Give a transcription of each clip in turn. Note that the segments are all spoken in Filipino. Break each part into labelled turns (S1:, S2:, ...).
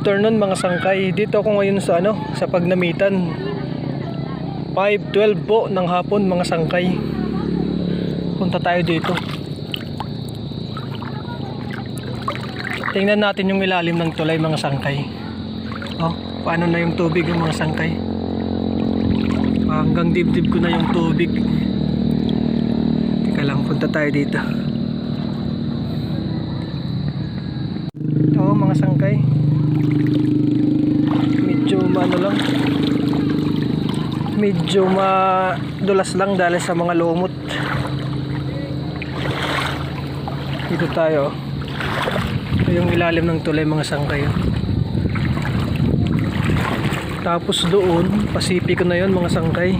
S1: afternoon mga sangkay. Dito ako ngayon sa sa Pagnamitan. 5:12 po ng hapon mga sangkay. Punta tayo dito. Tingnan natin yung ilalim ng tulay mga sangkay. Oh, paano na yung tubig yung mga sangkay? Hanggang dibdib ko na yung tubig. Teka lang, punta tayo dito. Ito mga sangkay. Medyo madulas lang dahil sa mga lumot. Dito tayo. Ito yung ilalim ng tulay mga sangkay. Tapos doon, Pasipiko na yon mga sangkay.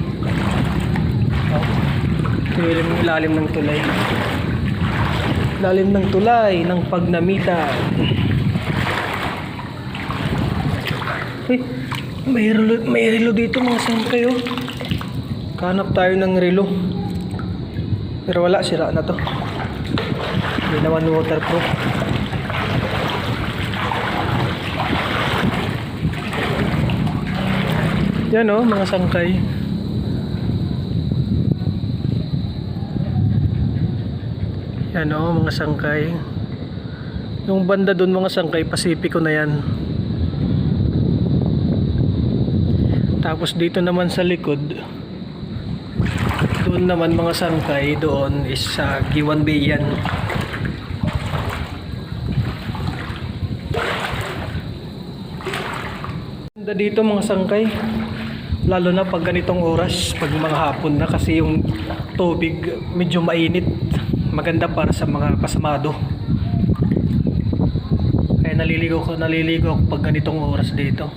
S1: Ito yung ilalim ng tulay. Ilalim ng tulay ng Pagnamitan. May relo dito mga sangkay. Hanap tayo ng relo. Pero wala, sira na to. Hindi naman waterproof. Yan mga sangkay. Yan mga sangkay. Yung banda doon mga sangkay, Pasipiko na yan. Tapos dito naman sa likod, doon naman mga sangkay, doon is sa Giwan Bay yan. Ganda dito mga sangkay, lalo na pag ganitong oras, pag mga hapon na, kasi yung tubig medyo mainit. Maganda para sa mga pasamado. Kaya naliligo ako pag ganitong oras dito.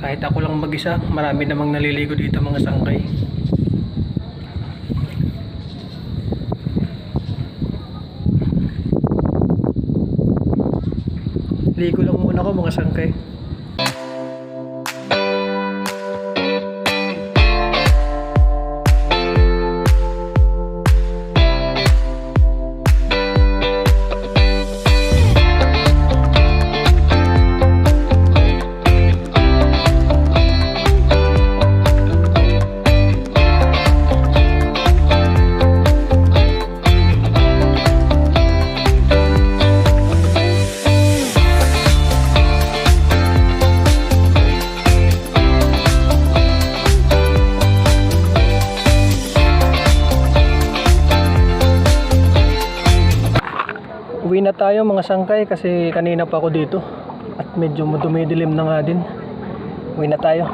S1: Kahit ako lang mag-isa, marami namang naliligo dito mga sangkay. Ligo lang muna ako mga sangkay. Uwi na tayo mga sangkay kasi kanina pa ako dito at medyo dumidilim na nga din. Uwi na tayo.